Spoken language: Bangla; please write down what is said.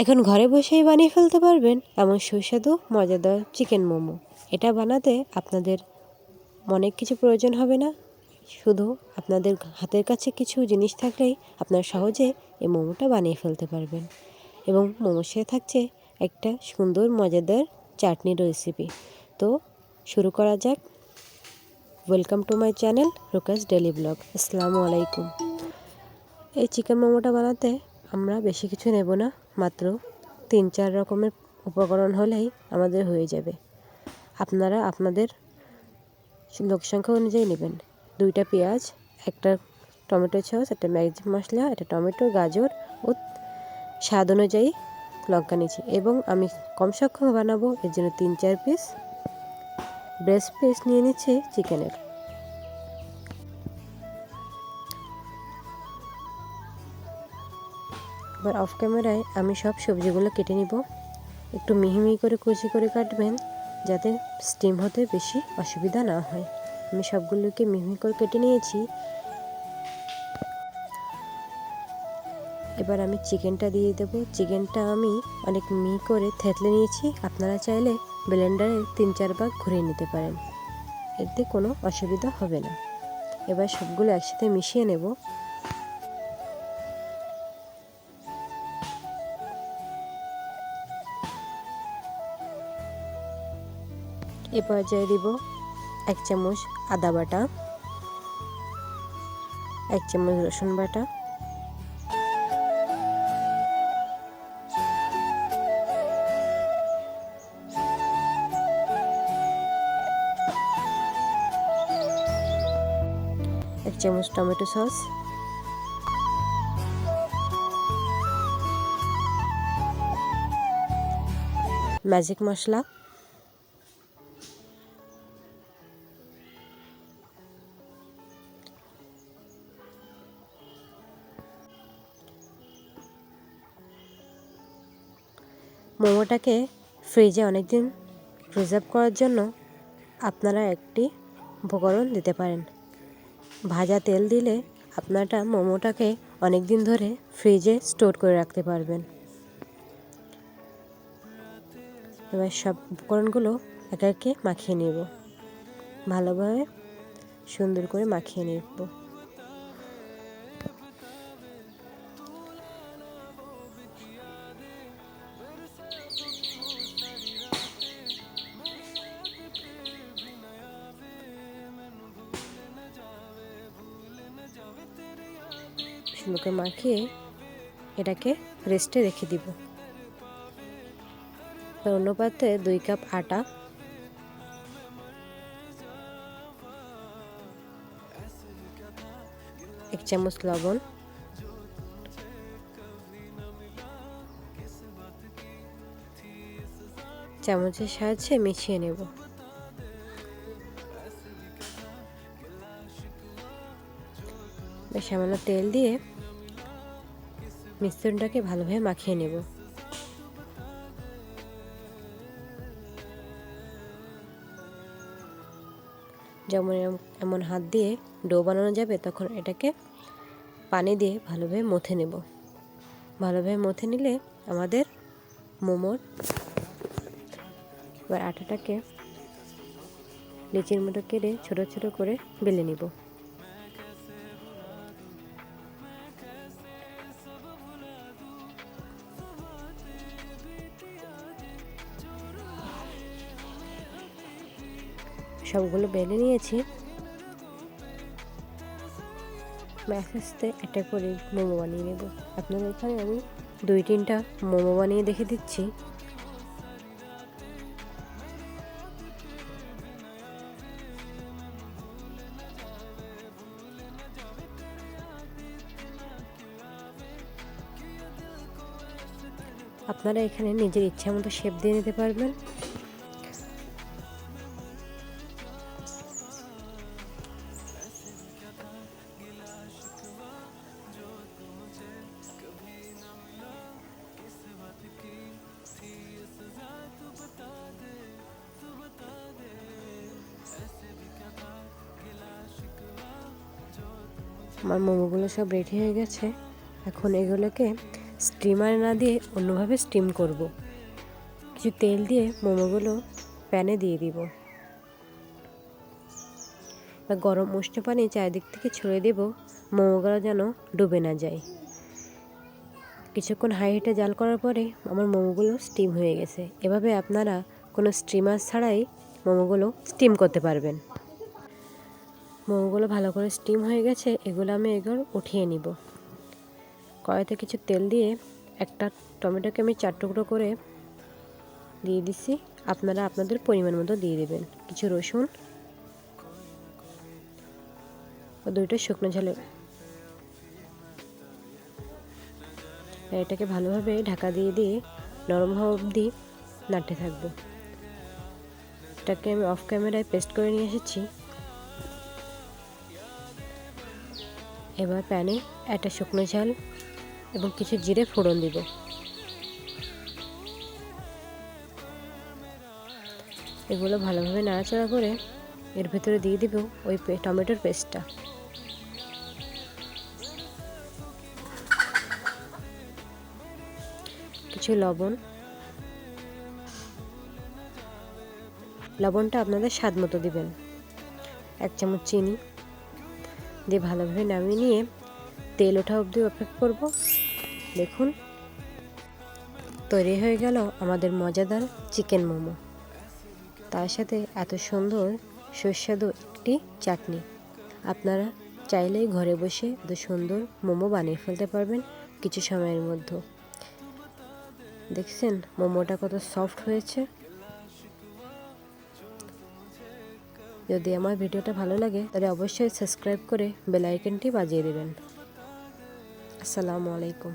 এখন ঘরে বসেই বানিয়ে ফেলতে পারবেন এমন সুস্বাদু মজাদার চিকেন মোমো। এটা বানাতে আপনাদের অনেক কিছু প্রয়োজন হবে না, শুধু আপনাদের হাতের কাছে কিছু জিনিস থাকলেই আপনারা সহজে এই মোমোটা বানিয়ে ফেলতে পারবেন। এবং মোমোর সাথে থাকছে একটা সুন্দর মজাদার চাটনির রেসিপি। তো শুরু করা যাক। Welcome to my channel Rukas daily vlog. আসসালামু আলাইকুম। এই চিকেন মোমোটা বানাতে আমরা বেশি কিছু নেব না, মাত্র 3-4 রকমের উপকরণ হলেই আমাদের হয়ে যাবে। আপনারা আপনাদের লোক সংখ্যা অনুযায়ী নেবেন। 2টা পেঁয়াজ, একটা টমেটো সস, একটা ম্যাজিক মশলা, একটা টমেটো, গাজর ও স্বাদ অনুযায়ী লঙ্কা নিয়েছি। এবং আমি কম সংখ্যক বানাবো, এর জন্য 3-4 পিস ব্রেস্ট পিস নিয়ে নিচ্ছি চিকেনের। এবার অফ ক্যামেরায় আমি সব সবজিগুলো কেটে নিব। একটু মিহি মিহি করে কুচি করে কাটবেন, যাতে স্টিম হতে বেশি অসুবিধা না হয়। আমি সবগুলোকে মিহি মিহি করে কেটে নিয়েছি। এবার আমি চিকেনটা দিয়ে দেবো। চিকেনটা আমি অনেক মিহি করে থেতলে নিয়েছি। আপনারা চাইলে ব্লেন্ডারে 3-4 ভাগ ঘুরিয়ে নিতে পারেন, এতে কোনো অসুবিধা হবে না। এবার সবগুলো একসাথে মিশিয়ে নেব। এ পর্যায়ে দিব 1 চামচ আদা বাটা, 1 চামচ রসুন বাটা, 1 চামচ টমেটো সস, ম্যাজিক মশলা, মোমোটাকে ফ্রিজে অনেক দিন প্রিজার্ভ করার জন্য আপনারা একটি উপকরণ দিতে পারেন। ভাজা তেল দিলে আপনারা মোমোটাকে অনেক দিন ধরে ফ্রিজে স্টোর করে রাখতে পারবেন। এবার সব উপকরণগুলো একে একে মাখিয়ে নেব, ভালোভাবে সুন্দর করে মাখিয়ে নেব। সুন্দর করে মাখিয়ে এটাকে রেস্টে রেখে দিব। অন্য পাত্রে 2 কাপ আটা, 1 চামচ লবণ, চামচের সাহায্যে মিশিয়ে নেব। সামান্য তেল দিয়ে মিশ্রণটাকে ভালোভাবে মাখিয়ে নেব। যেমন এমন হাত দিয়ে ডো বানানো যাবে, তখন এটাকে পানি দিয়ে ভালোভাবে মথে নেব। ভালোভাবে মথে নিলে আমাদের মোমোর। এবার আটাটাকে লিচির মতো কেটে ছোট ছোট করে বেলে নিব। সবগুলো বেলে নিয়েছি। আস্তে আস্তে একটা করে মোমো বানিয়ে নেব। আপনাদের এখানে আমি 2-3টা মোমো বানিয়ে দেখে দিচ্ছি। আপনারা এখানে নিজের ইচ্ছা মতো শেপ দিয়ে নিতে পারবেন। আমার মোমোগুলো সব রেডি হয়ে গেছে। এখন এগুলোকে স্টিমার না দিয়ে অন্যভাবে স্টিম করব। কিছু তেল দিয়ে মোমোগুলো প্যানে দিয়ে দিব। গরম উষ্ণ পানি চারিদিক থেকে ছড়িয়ে দেব, মোমোগুলো যেন ডুবে না যায়। কিছুক্ষণ হাই হিটে জাল করার পরে আমার মোমোগুলো স্টিম হয়ে গেছে। এভাবে আপনারা কোনো স্টিমার ছাড়াই মোমোগুলো স্টিম করতে পারবেন। মোমোগুলো ভালো করে স্টিম হয়ে গেছে, এগুলো আমি এবার উঠিয়ে নিব। কড়াইতে কিছু তেল দিয়ে একটা টমেটোকে আমি 4 টুকরো করে দিয়ে দিচ্ছি। আপনারা আপনাদের পরিমাণ মতো দিয়ে দেবেন। কিছু রসুন ও 2টা শুকনো ঝাল। এটাকে ভালোভাবে ঢাকা দিয়ে দিয়ে নরম হওয়া অবধি নাড়তে থাকবো। এটাকে আমি অফ ক্যামেরায় পেস্ট করে নিয়ে এসেছি। এবার প্যানে একটা শুকনো ঝাল এবং কিছু জিরে ফোড়ন দিব। এগুলো ভালোভাবে নাড়াচাড়া করে এর ভেতরে দিয়ে দিব ওই টমেটোর পেস্টটা। কিছু লবণটা আপনাদের স্বাদ মতো দিবেন। 1 চামচ চিনি দিয়ে ভালোভাবে নামিয়ে নিয়ে তেল ওঠা অবধি অপেক্ষা করব। দেখুন তৈরি হয়ে গেল আমাদের মজাদার চিকেন মোমো। তার সাথে এত সুন্দর সুস্বাদু একটি চাটনি। আপনারা চাইলেই ঘরে বসে এত সুন্দর মোমো বানিয়ে ফেলতে পারবেন কিছু সময়ের মধ্যে। দেখছেন মোমোটা কত সফট হয়েছে। যদি আমার ভিডিওটা ভালো লাগে তাহলে অবশ্যই সাবস্ক্রাইব করে বেল আইকনটি বাজিয়ে দেবেন। আসসালামু আলাইকুম।